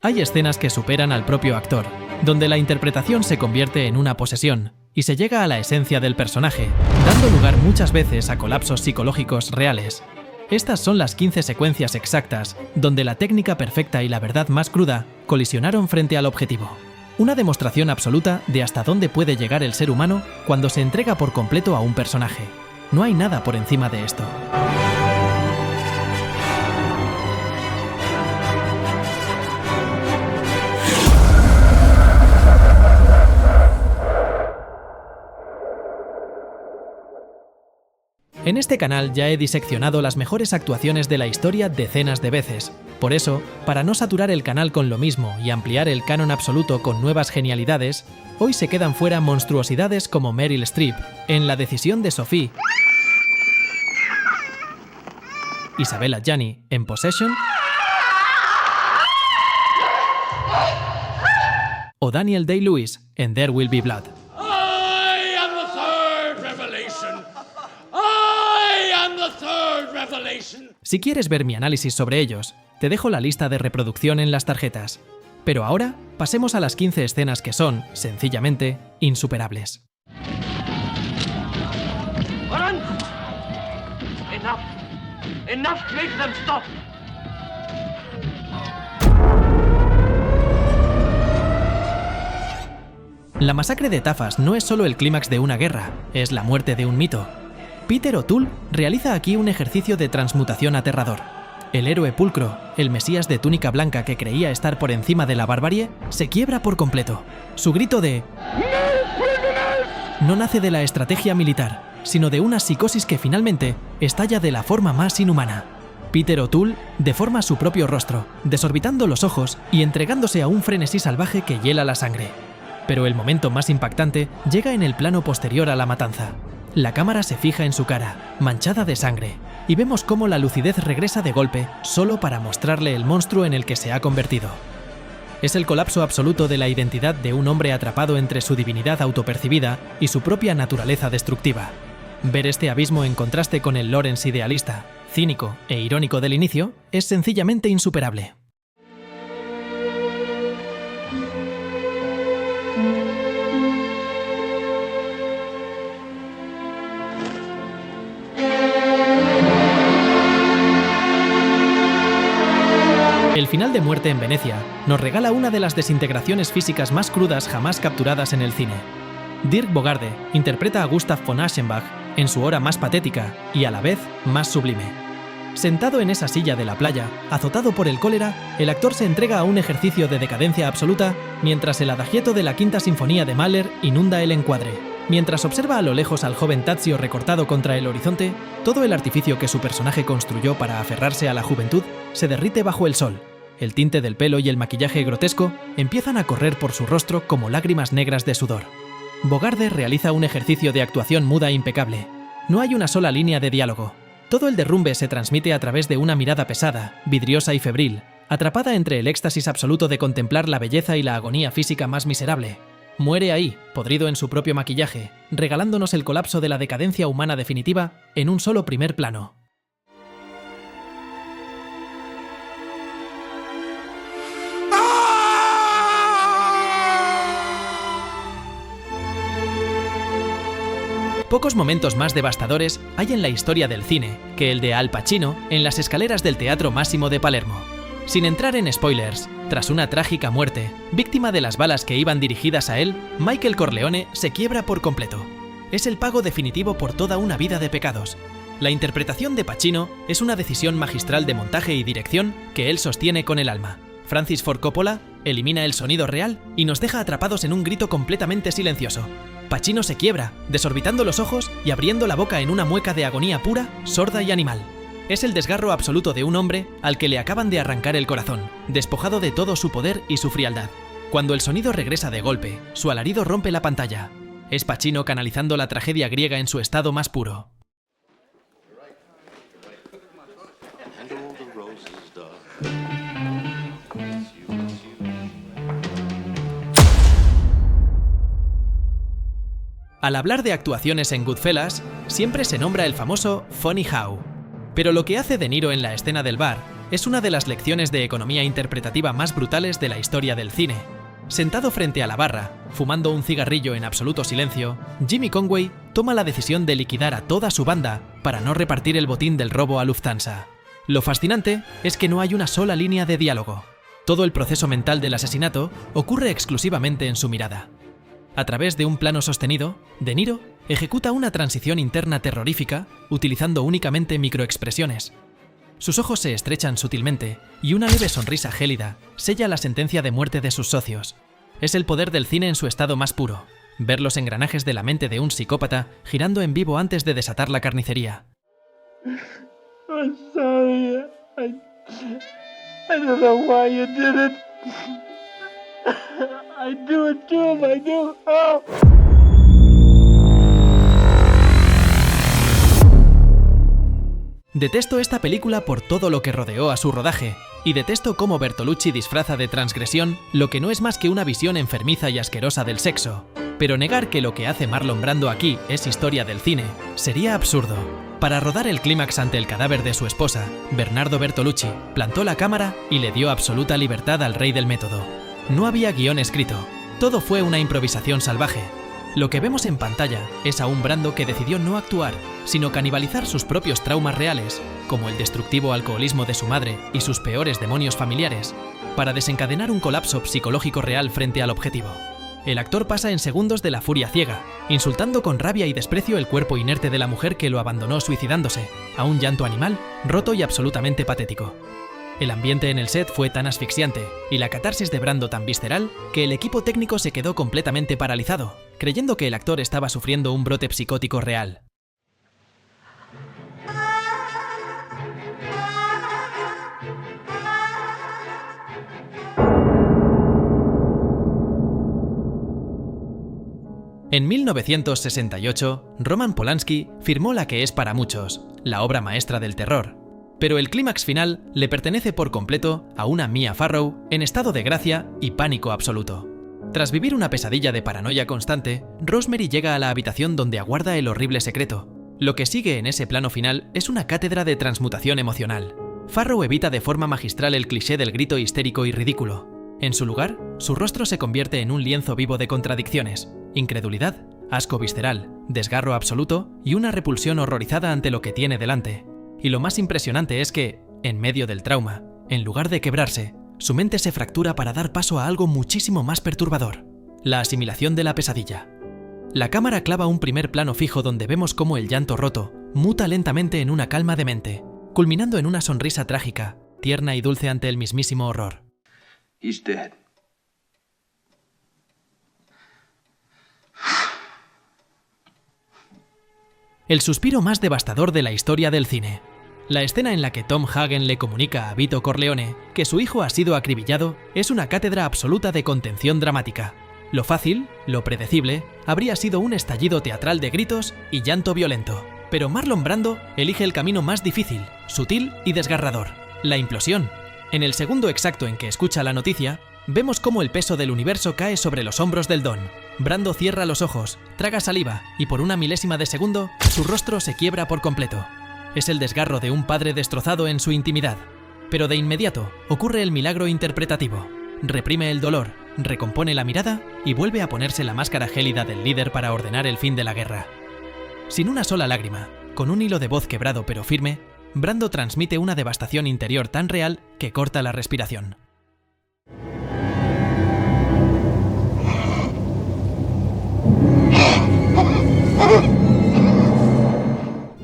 Hay escenas que superan al propio actor, donde la interpretación se convierte en una posesión y se llega a la esencia del personaje, dando lugar muchas veces a colapsos psicológicos reales. Estas son las 15 secuencias exactas, donde la técnica perfecta y la verdad más cruda colisionaron frente al objetivo. Una demostración absoluta de hasta dónde puede llegar el ser humano cuando se entrega por completo a un personaje. No hay nada por encima de esto. En este canal ya he diseccionado las mejores actuaciones de la historia decenas de veces. Por eso, para no saturar el canal con lo mismo y ampliar el canon absoluto con nuevas genialidades, hoy se quedan fuera monstruosidades como Meryl Streep, en La decisión de Sophie, Isabelle Adjani, en Possession, o Daniel Day-Lewis, en There Will Be Blood. Si quieres ver mi análisis sobre ellos, te dejo la lista de reproducción en las tarjetas. Pero ahora, pasemos a las 15 escenas que son, sencillamente, insuperables. La masacre de Tafas no es solo el clímax de una guerra, es la muerte de un mito. Peter O'Toole realiza aquí un ejercicio de transmutación aterrador. El héroe pulcro, el mesías de túnica blanca que creía estar por encima de la barbarie, se quiebra por completo. Su grito de no nace de la estrategia militar, sino de una psicosis que finalmente estalla de la forma más inhumana. Peter O'Toole deforma su propio rostro, desorbitando los ojos y entregándose a un frenesí salvaje que hiela la sangre. Pero el momento más impactante llega en el plano posterior a la matanza. La cámara se fija en su cara, manchada de sangre, y vemos cómo la lucidez regresa de golpe solo para mostrarle el monstruo en el que se ha convertido. Es el colapso absoluto de la identidad de un hombre atrapado entre su divinidad autopercibida y su propia naturaleza destructiva. Ver este abismo en contraste con el Lawrence idealista, cínico e irónico del inicio es sencillamente insuperable. El final de Muerte en Venecia nos regala una de las desintegraciones físicas más crudas jamás capturadas en el cine. Dirk Bogarde interpreta a Gustav von Aschenbach en su hora más patética y a la vez más sublime. Sentado en esa silla de la playa, azotado por el cólera, el actor se entrega a un ejercicio de decadencia absoluta mientras el adagietto de la Quinta Sinfonía de Mahler inunda el encuadre. Mientras observa a lo lejos al joven Tadzio recortado contra el horizonte, todo el artificio que su personaje construyó para aferrarse a la juventud se derrite bajo el sol. El tinte del pelo y el maquillaje grotesco empiezan a correr por su rostro como lágrimas negras de sudor. Bogarde realiza un ejercicio de actuación muda impecable. No hay una sola línea de diálogo. Todo el derrumbe se transmite a través de una mirada pesada, vidriosa y febril, atrapada entre el éxtasis absoluto de contemplar la belleza y la agonía física más miserable. Muere ahí, podrido en su propio maquillaje, regalándonos el colapso de la decadencia humana definitiva en un solo primer plano. Pocos momentos más devastadores hay en la historia del cine que el de Al Pacino en las escaleras del Teatro Massimo de Palermo. Sin entrar en spoilers, tras una trágica muerte, víctima de las balas que iban dirigidas a él, Michael Corleone se quiebra por completo. Es el pago definitivo por toda una vida de pecados. La interpretación de Pacino es una decisión magistral de montaje y dirección que él sostiene con el alma. Francis Ford Coppola elimina el sonido real y nos deja atrapados en un grito completamente silencioso. Pacino se quiebra, desorbitando los ojos y abriendo la boca en una mueca de agonía pura, sorda y animal. Es el desgarro absoluto de un hombre al que le acaban de arrancar el corazón, despojado de todo su poder y su frialdad. Cuando el sonido regresa de golpe, su alarido rompe la pantalla. Es Pacino canalizando la tragedia griega en su estado más puro. Al hablar de actuaciones en Goodfellas, siempre se nombra el famoso Funny How. Pero lo que hace De Niro en la escena del bar es una de las lecciones de economía interpretativa más brutales de la historia del cine. Sentado frente a la barra, fumando un cigarrillo en absoluto silencio, Jimmy Conway toma la decisión de liquidar a toda su banda para no repartir el botín del robo a Lufthansa. Lo fascinante es que no hay una sola línea de diálogo. Todo el proceso mental del asesinato ocurre exclusivamente en su mirada. A través de un plano sostenido, De Niro ejecuta una transición interna terrorífica utilizando únicamente microexpresiones. Sus ojos se estrechan sutilmente y una leve sonrisa gélida sella la sentencia de muerte de sus socios. Es el poder del cine en su estado más puro, ver los engranajes de la mente de un psicópata girando en vivo antes de desatar la carnicería. I'm sorry. I don't know why you did it. I do it to him, I do. Oh. Detesto esta película por todo lo que rodeó a su rodaje, y detesto cómo Bertolucci disfraza de transgresión lo que no es más que una visión enfermiza y asquerosa del sexo. Pero negar que lo que hace Marlon Brando aquí es historia del cine sería absurdo. Para rodar el clímax ante el cadáver de su esposa, Bernardo Bertolucci plantó la cámara y le dio absoluta libertad al rey del método. No había guión escrito, todo fue una improvisación salvaje. Lo que vemos en pantalla es a un Brando que decidió no actuar, sino canibalizar sus propios traumas reales, como el destructivo alcoholismo de su madre y sus peores demonios familiares, para desencadenar un colapso psicológico real frente al objetivo. El actor pasa en segundos de la furia ciega, insultando con rabia y desprecio el cuerpo inerte de la mujer que lo abandonó suicidándose, a un llanto animal, roto y absolutamente patético. El ambiente en el set fue tan asfixiante y la catarsis de Brando tan visceral que el equipo técnico se quedó completamente paralizado, creyendo que el actor estaba sufriendo un brote psicótico real. En 1968, Roman Polanski firmó la que es para muchos, la obra maestra del terror. Pero el clímax final le pertenece por completo a una Mia Farrow en estado de gracia y pánico absoluto. Tras vivir una pesadilla de paranoia constante, Rosemary llega a la habitación donde aguarda el horrible secreto. Lo que sigue en ese plano final es una cátedra de transmutación emocional. Farrow evita de forma magistral el cliché del grito histérico y ridículo. En su lugar, su rostro se convierte en un lienzo vivo de contradicciones, incredulidad, asco visceral, desgarro absoluto y una repulsión horrorizada ante lo que tiene delante. Y lo más impresionante es que, en medio del trauma, en lugar de quebrarse, su mente se fractura para dar paso a algo muchísimo más perturbador: la asimilación de la pesadilla. La cámara clava un primer plano fijo donde vemos cómo el llanto roto muta lentamente en una calma demente, culminando en una sonrisa trágica, tierna y dulce ante el mismísimo horror. He's dead. El suspiro más devastador de la historia del cine. La escena en la que Tom Hagen le comunica a Vito Corleone que su hijo ha sido acribillado es una cátedra absoluta de contención dramática. Lo fácil, lo predecible, habría sido un estallido teatral de gritos y llanto violento. Pero Marlon Brando elige el camino más difícil, sutil y desgarrador: la implosión. En el segundo exacto en que escucha la noticia, vemos cómo el peso del universo cae sobre los hombros del Don. Brando cierra los ojos, traga saliva y por una milésima de segundo, su rostro se quiebra por completo. Es el desgarro de un padre destrozado en su intimidad. Pero de inmediato ocurre el milagro interpretativo. Reprime el dolor, recompone la mirada y vuelve a ponerse la máscara gélida del líder para ordenar el fin de la guerra. Sin una sola lágrima, con un hilo de voz quebrado pero firme, Brando transmite una devastación interior tan real que corta la respiración.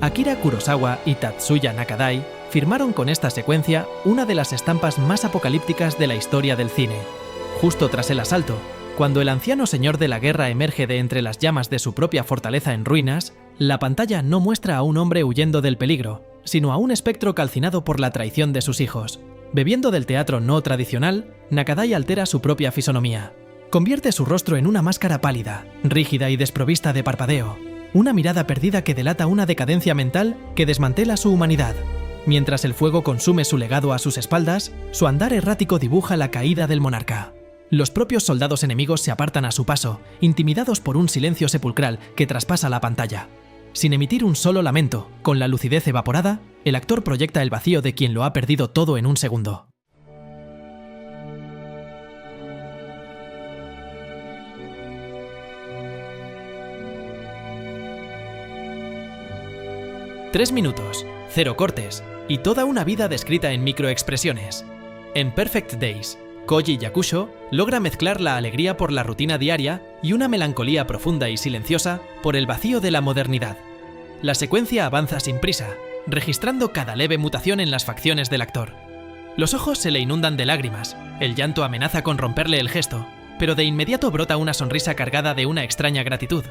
Akira Kurosawa y Tatsuya Nakadai firmaron con esta secuencia una de las estampas más apocalípticas de la historia del cine. Justo tras el asalto, cuando el anciano señor de la guerra emerge de entre las llamas de su propia fortaleza en ruinas, la pantalla no muestra a un hombre huyendo del peligro, sino a un espectro calcinado por la traición de sus hijos. Bebiendo del teatro no tradicional, Nakadai altera su propia fisonomía. Convierte su rostro en una máscara pálida, rígida y desprovista de parpadeo. Una mirada perdida que delata una decadencia mental que desmantela su humanidad. Mientras el fuego consume su legado a sus espaldas, su andar errático dibuja la caída del monarca. Los propios soldados enemigos se apartan a su paso, intimidados por un silencio sepulcral que traspasa la pantalla. Sin emitir un solo lamento, con la lucidez evaporada, el actor proyecta el vacío de quien lo ha perdido todo en un segundo. Tres minutos, 0 cortes y toda una vida descrita en microexpresiones. En Perfect Days, Koji Yakusho logra mezclar la alegría por la rutina diaria y una melancolía profunda y silenciosa por el vacío de la modernidad. La secuencia avanza sin prisa, registrando cada leve mutación en las facciones del actor. Los ojos se le inundan de lágrimas, el llanto amenaza con romperle el gesto, pero de inmediato brota una sonrisa cargada de una extraña gratitud.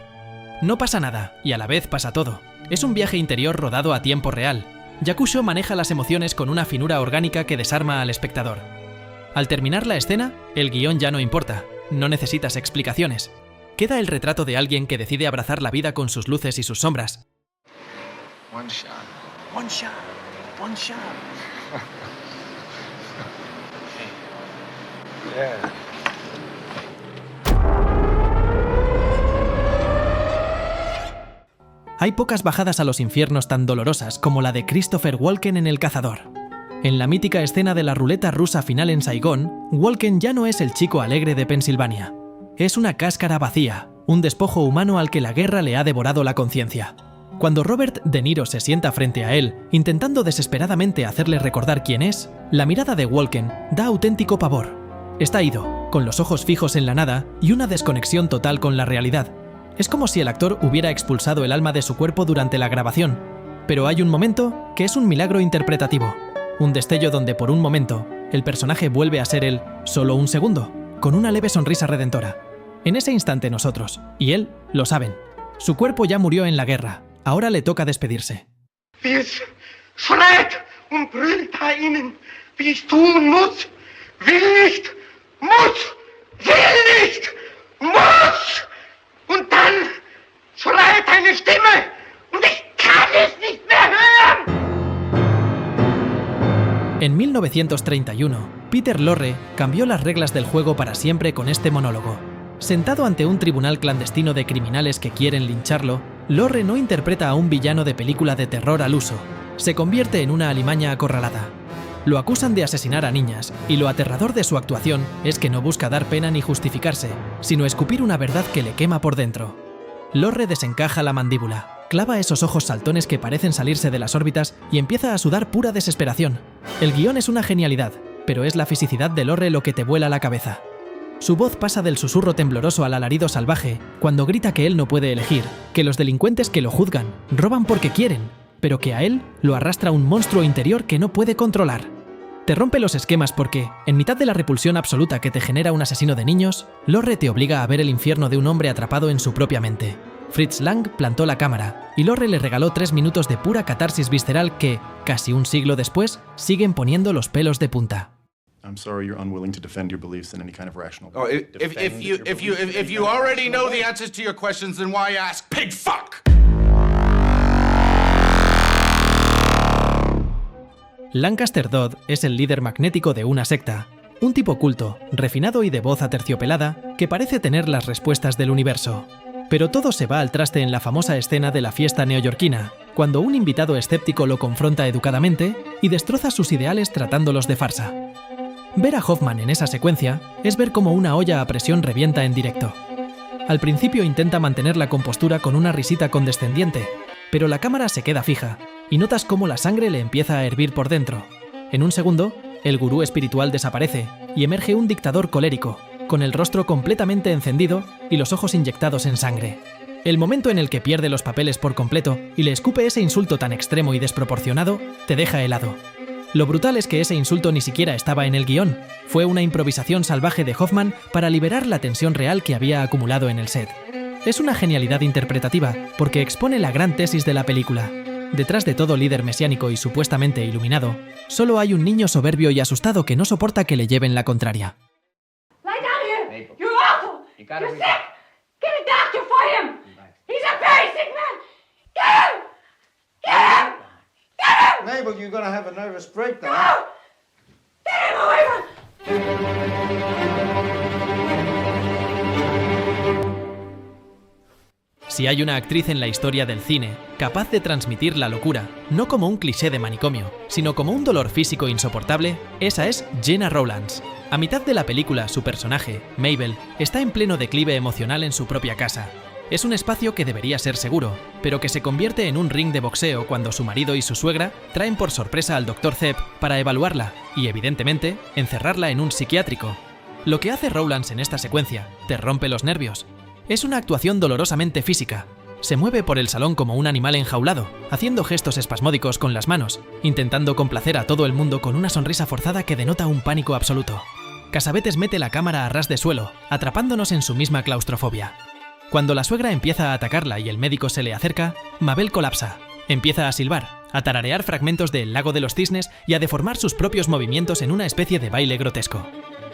No pasa nada, y a la vez pasa todo. Es un viaje interior rodado a tiempo real. Yakusho maneja las emociones con una finura orgánica que desarma al espectador. Al terminar la escena, el guión ya no importa, no necesitas explicaciones. Queda el retrato de alguien que decide abrazar la vida con sus luces y sus sombras. One shot. One shot. One shot. Yeah. Hay pocas bajadas a los infiernos tan dolorosas como la de Christopher Walken en El Cazador. En la mítica escena de la ruleta rusa final en Saigón, Walken ya no es el chico alegre de Pensilvania. Es una cáscara vacía, un despojo humano al que la guerra le ha devorado la conciencia. Cuando Robert De Niro se sienta frente a él, intentando desesperadamente hacerle recordar quién es, la mirada de Walken da auténtico pavor. Está ido, con los ojos fijos en la nada y una desconexión total con la realidad. Es como si el actor hubiera expulsado el alma de su cuerpo durante la grabación, pero hay un momento que es un milagro interpretativo, un destello donde por un momento el personaje vuelve a ser él, solo un segundo, con una leve sonrisa redentora. En ese instante nosotros, y él, lo saben. Su cuerpo ya murió en la guerra, ahora le toca despedirse. Wie es schreit und brüllt da innen, wie ich tun muss, will nicht, muss, will nicht, muss! Und dann schreit eine Stimme und ich kann es nicht mehr hören. En 1931, Peter Lorre cambió las reglas del juego para siempre con este monólogo. Sentado ante un tribunal clandestino de criminales que quieren lincharlo, Lorre no interpreta a un villano de película de terror al uso. Se convierte en una alimaña acorralada. Lo acusan de asesinar a niñas, y lo aterrador de su actuación es que no busca dar pena ni justificarse, sino escupir una verdad que le quema por dentro. Lorre desencaja la mandíbula, clava esos ojos saltones que parecen salirse de las órbitas y empieza a sudar pura desesperación. El guión es una genialidad, pero es la fisicidad de Lorre lo que te vuela la cabeza. Su voz pasa del susurro tembloroso al alarido salvaje cuando grita que él no puede elegir, que los delincuentes que lo juzgan roban porque quieren, pero que a él lo arrastra un monstruo interior que no puede controlar. Te rompe los esquemas porque, en mitad de la repulsión absoluta que te genera un asesino de niños, Lorre te obliga a ver el infierno de un hombre atrapado en su propia mente. Fritz Lang plantó la cámara, y Lorre le regaló 3 minutos de pura catarsis visceral que, casi un siglo después, siguen poniendo los pelos de punta. I'm sorry you're unwilling to defend your beliefs in any kind of rational Oh, way. if you already know the answers to your questions, then why ask? Pig fuck! Lancaster Dodd es el líder magnético de una secta, un tipo culto, refinado y de voz aterciopelada que parece tener las respuestas del universo. Pero todo se va al traste en la famosa escena de la fiesta neoyorquina, cuando un invitado escéptico lo confronta educadamente y destroza sus ideales tratándolos de farsa. Ver a Hoffman en esa secuencia es ver cómo una olla a presión revienta en directo. Al principio intenta mantener la compostura con una risita condescendiente, pero la cámara se queda fija y notas cómo la sangre le empieza a hervir por dentro. En un segundo, el gurú espiritual desaparece y emerge un dictador colérico, con el rostro completamente encendido y los ojos inyectados en sangre. El momento en el que pierde los papeles por completo y le escupe ese insulto tan extremo y desproporcionado, te deja helado. Lo brutal es que ese insulto ni siquiera estaba en el guión, fue una improvisación salvaje de Hoffman para liberar la tensión real que había acumulado en el set. Es una genialidad interpretativa porque expone la gran tesis de la película. Detrás de todo líder mesiánico y supuestamente iluminado, solo hay un niño soberbio y asustado que no soporta que le lleven la contraria. Lie down here! You're awful! You're sick! Get a doctor for him! He's a very sick man! Get him! Get him! Get him! Mabel, you're gonna have a nervous breakdown. No! Get him away from... Si hay una actriz en la historia del cine capaz de transmitir la locura, no como un cliché de manicomio, sino como un dolor físico insoportable, esa es Gena Rowlands. A mitad de la película, su personaje, Mabel, está en pleno declive emocional en su propia casa. Es un espacio que debería ser seguro, pero que se convierte en un ring de boxeo cuando su marido y su suegra traen por sorpresa al Dr. Zepp para evaluarla y, evidentemente, encerrarla en un psiquiátrico. Lo que hace Rowlands en esta secuencia te rompe los nervios. Es una actuación dolorosamente física. Se mueve por el salón como un animal enjaulado, haciendo gestos espasmódicos con las manos, intentando complacer a todo el mundo con una sonrisa forzada que denota un pánico absoluto. Cassavetes mete la cámara a ras de suelo, atrapándonos en su misma claustrofobia. Cuando la suegra empieza a atacarla y el médico se le acerca, Mabel colapsa. Empieza a silbar, a tararear fragmentos de El lago de los cisnes y a deformar sus propios movimientos en una especie de baile grotesco.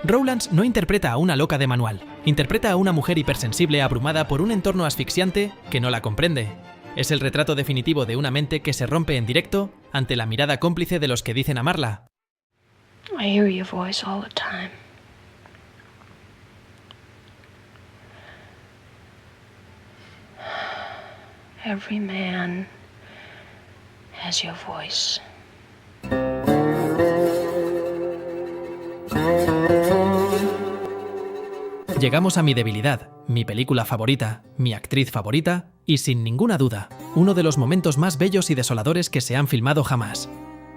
Rowlands no interpreta a una loca de manual, interpreta a una mujer hipersensible abrumada por un entorno asfixiante que no la comprende. Es el retrato definitivo de una mente que se rompe en directo ante la mirada cómplice de los que dicen amarla. I hear your voice all the time. Every man has your voice. Llegamos a mi debilidad, mi película favorita, mi actriz favorita y, sin ninguna duda, uno de los momentos más bellos y desoladores que se han filmado jamás.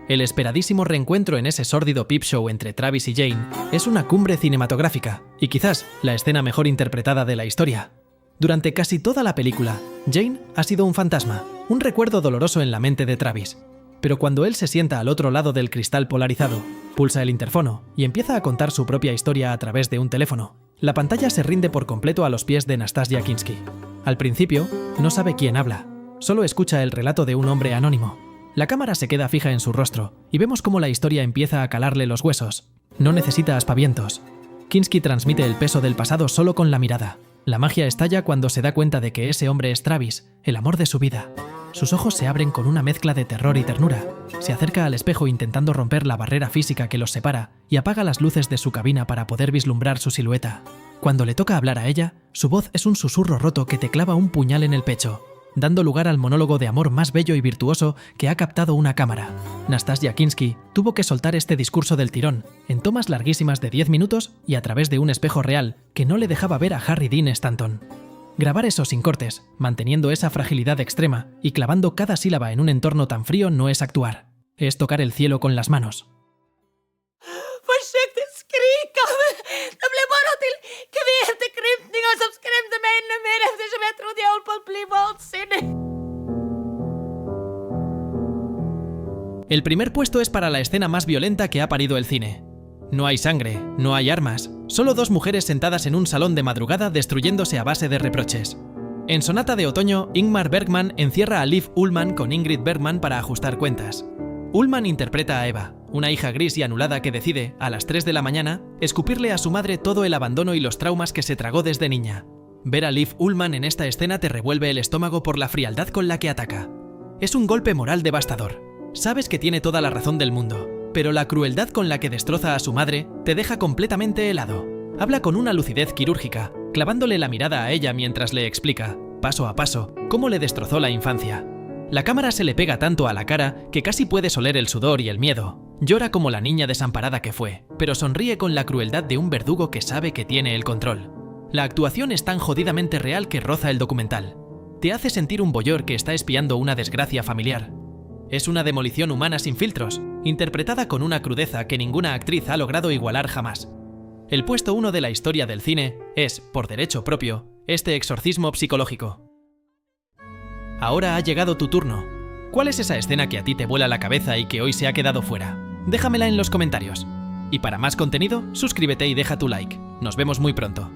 El esperadísimo reencuentro en ese sórdido peep show entre Travis y Jane es una cumbre cinematográfica y quizás la escena mejor interpretada de la historia. Durante casi toda la película, Jane ha sido un fantasma, un recuerdo doloroso en la mente de Travis. Pero cuando él se sienta al otro lado del cristal polarizado, pulsa el interfono y empieza a contar su propia historia a través de un teléfono, la pantalla se rinde por completo a los pies de Nastassja Kinski. Al principio, no sabe quién habla, solo escucha el relato de un hombre anónimo. La cámara se queda fija en su rostro y vemos cómo la historia empieza a calarle los huesos. No necesita aspavientos. Kinski transmite el peso del pasado solo con la mirada. La magia estalla cuando se da cuenta de que ese hombre es Travis, el amor de su vida. Sus ojos se abren con una mezcla de terror y ternura. Se acerca al espejo intentando romper la barrera física que los separa y apaga las luces de su cabina para poder vislumbrar su silueta. Cuando le toca hablar a ella, su voz es un susurro roto que te clava un puñal en el pecho, dando lugar al monólogo de amor más bello y virtuoso que ha captado una cámara. Nastassja Kinski tuvo que soltar este discurso del tirón, en tomas larguísimas de 10 minutos y a través de un espejo real que no le dejaba ver a Harry Dean Stanton. Grabar eso sin cortes, manteniendo esa fragilidad extrema y clavando cada sílaba en un entorno tan frío no es actuar, es tocar el cielo con las manos. Voorzichtig skriken. De blev bara till kvävtekrympningar som skrämde mig ännu mer eftersom jag trodde jag höll på att bli vansinnig. El primer puesto es para la escena más violenta que ha parido el cine. No hay sangre, no hay armas, solo dos mujeres sentadas en un salón de madrugada destruyéndose a base de reproches. En Sonata de Otoño, Ingmar Bergman encierra a Liv Ullmann con Ingrid Bergman para ajustar cuentas. Ullmann interpreta a Eva, una hija gris y anulada que decide, a las 3 de la mañana, escupirle a su madre todo el abandono y los traumas que se tragó desde niña. Ver a Liv Ullmann en esta escena te revuelve el estómago por la frialdad con la que ataca. Es un golpe moral devastador. Sabes que tiene toda la razón del mundo, pero la crueldad con la que destroza a su madre te deja completamente helado. Habla con una lucidez quirúrgica, clavándole la mirada a ella mientras le explica, paso a paso, cómo le destrozó la infancia. La cámara se le pega tanto a la cara que casi puedes oler el sudor y el miedo. Llora como la niña desamparada que fue, pero sonríe con la crueldad de un verdugo que sabe que tiene el control. La actuación es tan jodidamente real que roza el documental. Te hace sentir un voyeur que está espiando una desgracia familiar. Es una demolición humana sin filtros, interpretada con una crudeza que ninguna actriz ha logrado igualar jamás. El puesto 1 de la historia del cine es, por derecho propio, este exorcismo psicológico. Ahora ha llegado tu turno. ¿Cuál es esa escena que a ti te vuela la cabeza y que hoy se ha quedado fuera? Déjamela en los comentarios. Y para más contenido, suscríbete y deja tu like. Nos vemos muy pronto.